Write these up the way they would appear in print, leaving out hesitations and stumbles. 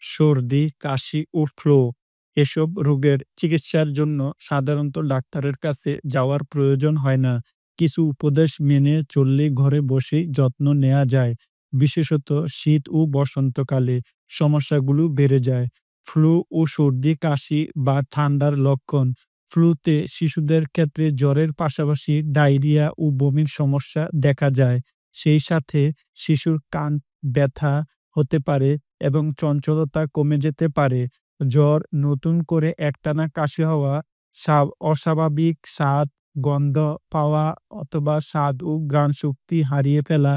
সর্দি, কাশি ও ফ্লু এসব রোগের চিকিৎসার জন্য সাধারণত ডাক্তারের কাছে যাওয়ার প্রয়োজন হয় না। কিছু উপদেশ মেনে চললেই ঘরে বসেই যত্ন নেয়া যায়। বিশেষত শীত ও বসন্তকালে সমস্যাগুলো বেড়ে যায়। ফ্লু ও সর্দি, কাশি বা ঠান্ডার লক্ষণ। ফ্লুতে শিশুদের ক্ষেত্রে জ্বরের পাশাপাশি ডায়রিয়া ও বমির সমস্যা দেখা যায়। সেই সাথে শিশুর কান ব্যথা হতে পারে এবং চঞ্চলতা কমে যেতে পারে। জ্বর, নতুন করে একটানা কাশি হওয়া, অস্বাভাবিক স্বাদ, গন্ধ পাওয়া অথবা স্বাদ ও ঘ্রাণশক্তি হারিয়ে ফেলা,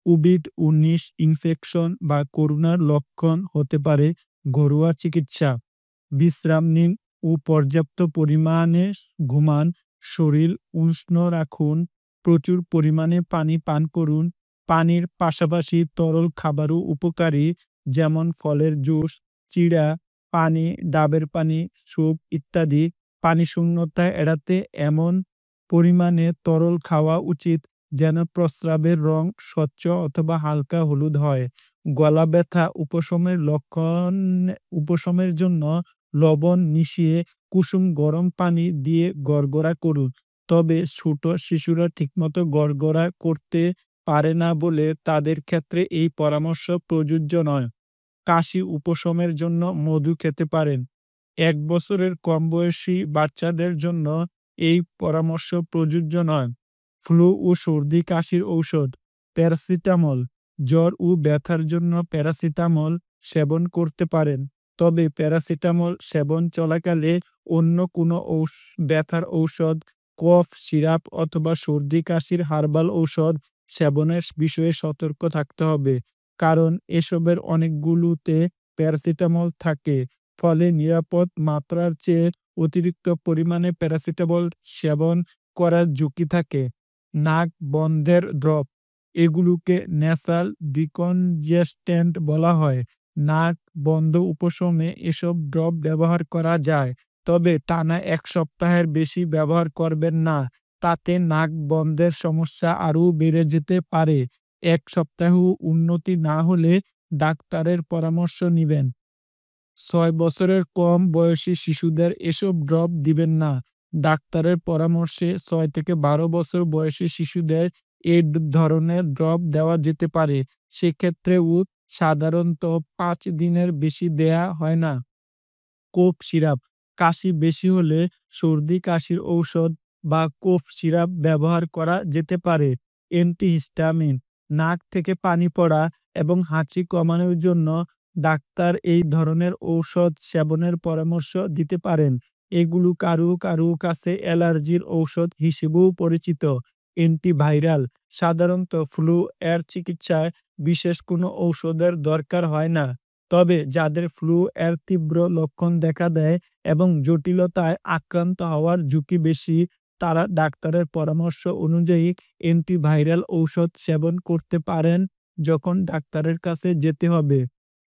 কোভিড-19 ইনফেকশন বা করোনার লক্ষণ হতে পারে। ঘরোয়া চিকিৎসা: বিশ্রাম নিন ও পর্যাপ্ত পরিমাণে ঘুমান, শরীর উষ্ণ রাখুন, প্রচুর পরিমাণে পানি পান করুন। পানির পাশাপাশি তরল খাবারও উপকারী, যেমন ফলের জুস, চিড়া, পানি, ডাবের পানি, স্যুপ ইত্যাদি। পানি শূন্যতা এড়াতে এমন পরিমাণে তরল খাওয়া উচিত যেন প্রস্রাবের রং স্বচ্ছ অথবা হালকা হলুদ হয়। গলা ব্যথা উপশমের জন্য লবণ মিশিয়ে কুসুম গরম পানি দিয়ে গড়গড়া করুন। তবে ছোট শিশুরা ঠিকমতো গড়গড়া করতে পারে না বলে তাদের ক্ষেত্রে এই পরামর্শ প্রযোজ্য নয়। কাশি উপশমের জন্য মধু খেতে পারেন। ১ বছরের কম বয়সী বাচ্চাদের জন্য এই পরামর্শ প্রযোজ্য নয়। ফ্লু ও সর্দি কাশির ঔষধ: প্যারাসিটামল। জ্বর ও ব্যথার জন্য প্যারাসিটামল সেবন করতে পারেন। তবে প্যারাসিটামল সেবন চলাকালে অন্য কোনো ব্যথার ঔষধ, কফ সিরাপ অথবা সর্দি কাশির হার্বাল ঔষধ সেবনের বিষয়ে সতর্ক থাকতে হবে। কারণ এসবের অনেকগুলোতে প্যারাসিটামল থাকে। ফলে নিরাপদ মাত্রার চেয়ে অতিরিক্ত পরিমাণে প্যারাসিটামল সেবন করার ঝুঁকি থাকে। নাক বন্ধের ড্রপ: এগুলোকে ন্যাসাল ডিকনজেস্ট্যান্ট বলা হয়। নাক বন্ধ উপশমে এসব ড্রপ ব্যবহার করা যায়। তবে টানা ১ সপ্তাহের বেশি ব্যবহার করবেন না। তাতে নাক বন্ধের সমস্যা আরও বেড়ে যেতে পারে। ১ সপ্তাহেও উন্নতি না হলে ডাক্তারের পরামর্শ নিবেন। ৬ বছরের কম বয়সী শিশুদের এসব ড্রপ দিবেন না। ডাক্তারের পরামর্শে ৬ থেকে ১২ বছর বয়সী শিশুদের এ ধরনের ড্রপ দেওয়া যেতে পারে। সেক্ষেত্রেও সাধারণত ৫ দিনের বেশি দেয়া হয় না। কোফ সিরাপ: কাশি বেশি হলে সর্দি কাশির ঔষধ বা কোফ সিরাপ ব্যবহার করা যেতে পারে। অ্যান্টিহিস্টামিন: নাক থেকে পানি পড়া এবং হাঁচি কমানোর জন্য ডাক্তার এই ধরনের ঔষধ সেবনের পরামর্শ দিতে পারেন। এগুলো কারো কারো কাছে অ্যালার্জির ঔষধ হিসেবেও পরিচিত। অ্যান্টিভাইরাল: সাধারণত ফ্লু এর চিকিৎসায় বিশেষ কোনো ঔষধের দরকার হয় না। তবে যাদের ফ্লু এর তীব্র লক্ষণ দেখা দেয় এবং জটিলতায় আক্রান্ত হওয়ার ঝুঁকি বেশি, তারা ডাক্তারের পরামর্শ অনুযায়ী অ্যান্টিভাইরাল ঔষধ সেবন করতে পারেন। যখন ডাক্তারের কাছে যেতে হবে: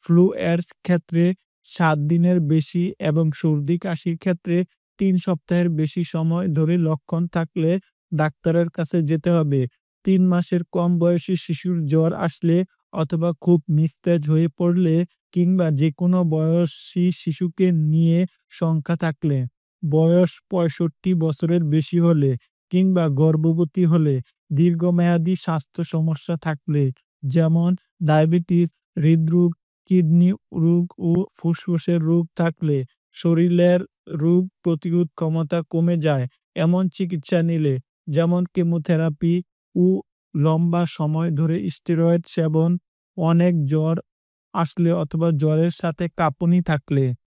ফ্লু এর ক্ষেত্রে ৭ দিনের বেশি এবং সর্দি কাশির ক্ষেত্রে ৩ সপ্তাহের বেশি সময় ধরে লক্ষণ থাকলে ডাক্তারের কাছে যেতে হবে। ৩ মাসের কম বয়সী শিশুর জ্বর আসলে অথবা খুব নিস্তেজ হয়ে পড়লে কিংবা যেকোনো বয়সী শিশুকে নিয়ে শঙ্কা থাকলে, বয়স ৬৫ বছরের বেশি হলে কিংবা গর্ভবতী হলে, দীর্ঘমেয়াদী স্বাস্থ্য সমস্যা থাকলে যেমন ডায়াবেটিস, হৃদরোগ, কিডনি রোগ ও ফুসফুসের রোগ থাকলে, শরীরের রোগ প্রতিরোধ ক্ষমতা কমে যায় এমন চিকিৎসা নিলে, যেমন কেমোথেরাপি ও লম্বা সময় ধরে স্টেরয়েড সেবন, অনেক জ্বর আসলে অথবা জ্বরের সাথে কাঁপুনি থাকলে।